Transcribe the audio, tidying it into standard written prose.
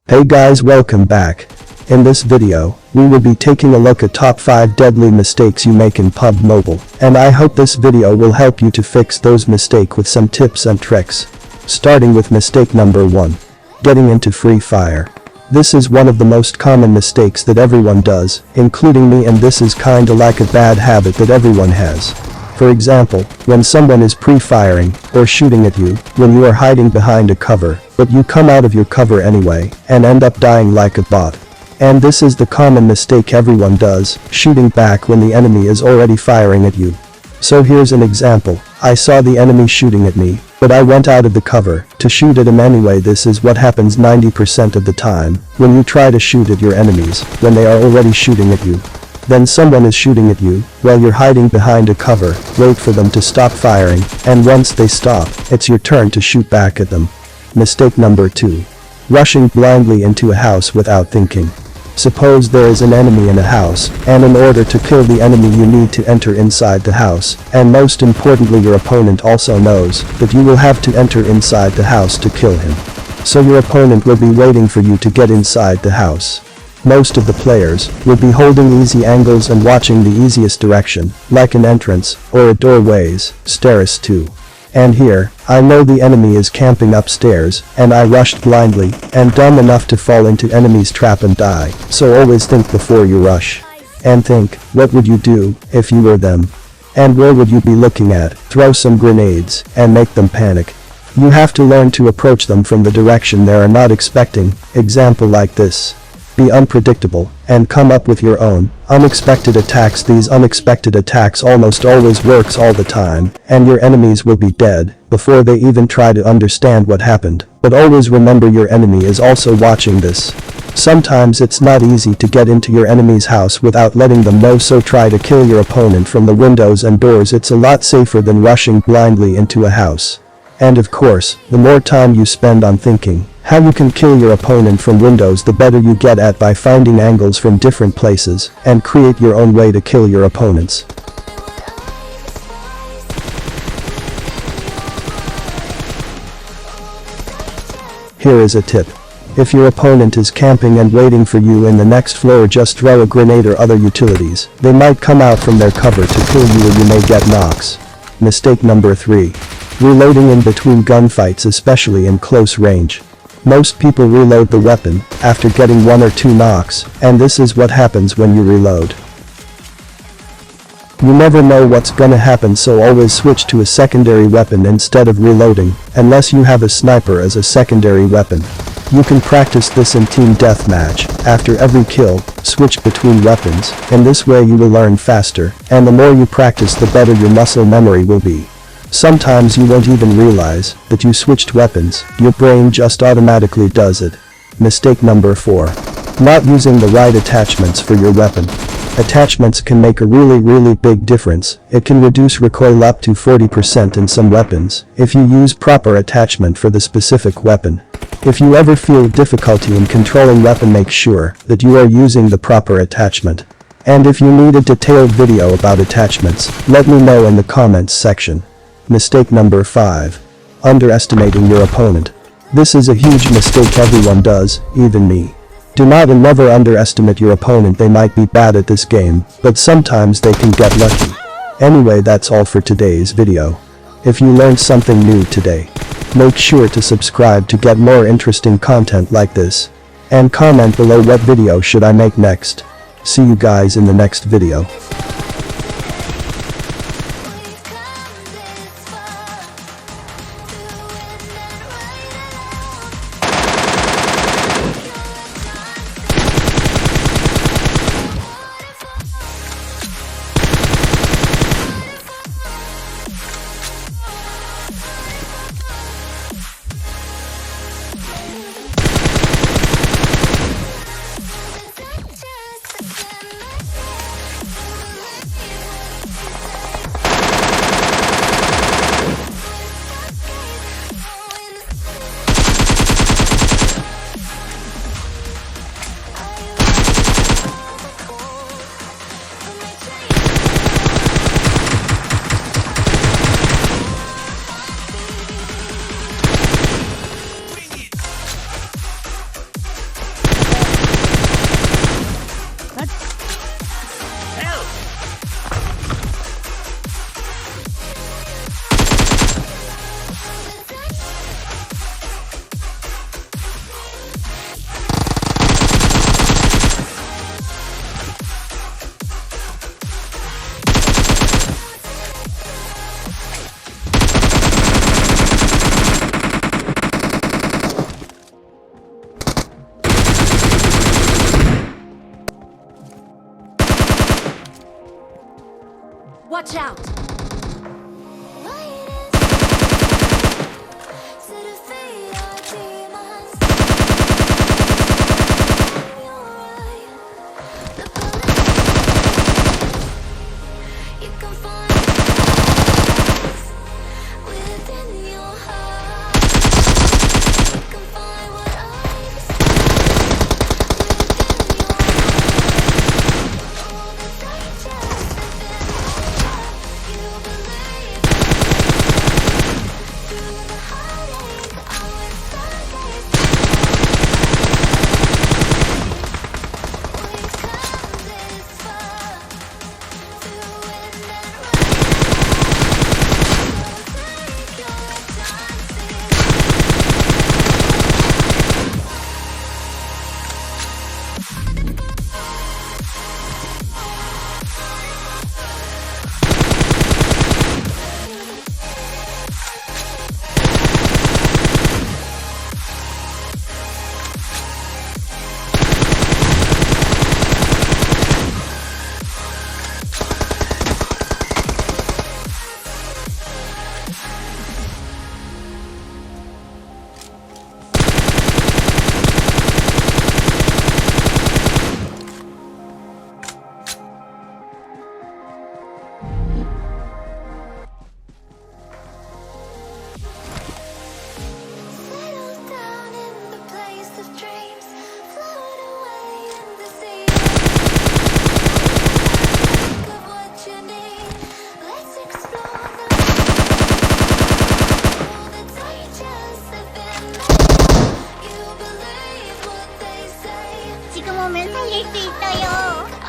Hey guys, welcome back. In this video, we will be taking a look at top 5 deadly mistakes you make in PUBG Mobile, and I hope this video will help you to fix those mistakes with some tips and tricks. Starting with mistake number 1. Getting into Free Fire. This is one of the most common mistakes that everyone does, including me, and this is kinda like a bad habit that everyone has. For example, when someone is pre-firing or shooting at you when you are hiding behind a cover, but you come out of your cover anyway and end up dying like a bot. And this is the common mistake everyone does, shooting back when the enemy is already firing at you. So here's an example. I saw the enemy shooting at me, but I went out of the cover to shoot at him anyway. This is what happens 90% of the time when you try to shoot at your enemies when they are already shooting at you. Then someone is shooting at you while you're hiding behind a cover, wait for them to stop firing, and once they stop, it's your turn to shoot back at them. Mistake number 2. Rushing blindly into a house without thinking. Suppose there is an enemy in a house, and in order to kill the enemy you need to enter inside the house, and most importantly your opponent also knows that you will have to enter inside the house to kill him. So your opponent will be waiting for you to get inside the house. Most of the players will be holding easy angles and watching the easiest direction, like an entrance or a doorways, stairs too. And here, I know the enemy is camping upstairs, and I rushed blindly and dumb enough to fall into enemy's trap and die, so always think before you rush. And think, what would you do if you were them? And where would you be looking at? Throw some grenades and make them panic. You have to learn to approach them from the direction they are not expecting. Example like this. Be unpredictable and come up with your own unexpected attacks. These unexpected attacks almost always works all the time, and your enemies will be dead before they even try to understand what happened. But always remember your enemy is also watching this. Sometimes it's not easy to get into your enemy's house without letting them know, so try to kill your opponent from the windows and doors. It's a lot safer than rushing blindly into a house. And of course, the more time you spend on thinking how you can kill your opponent from windows, the better you get at by finding angles from different places and create your own way to kill your opponents. Here is a tip. If your opponent is camping and waiting for you in the next floor, just throw a grenade or other utilities. They might come out from their cover to kill you, or you may get knocks. Mistake number 3. Reloading in between gunfights, especially in close range. Most people reload the weapon after getting 1 or 2 knocks, and this is what happens when you reload. You never know what's gonna happen, so always switch to a secondary weapon instead of reloading, unless you have a sniper as a secondary weapon. You can practice this in team deathmatch. After every kill, switch between weapons, and this way you will learn faster, and the more you practice the better your muscle memory will be. Sometimes you won't even realize that you switched weapons, your brain just automatically does it. Mistake number 4. Not using the right attachments for your weapon. Attachments can make a really big difference. It can reduce recoil up to 40% in some weapons if you use proper attachment for the specific weapon. If you ever feel difficulty in controlling weapon, make sure that you are using the proper attachment. And if you need a detailed video about attachments, let me know in the comments section. Mistake number 5. Underestimating your opponent. This is a huge mistake everyone does, even me. Do not and never underestimate your opponent. They might be bad at this game, but sometimes they can get lucky. Anyway, that's all for today's video. If you learned something new today, make sure to subscribe to get more interesting content like this. And comment below what video should I make next. See you guys in the next video. Watch out! 지금 오면 살릴 수 있어요.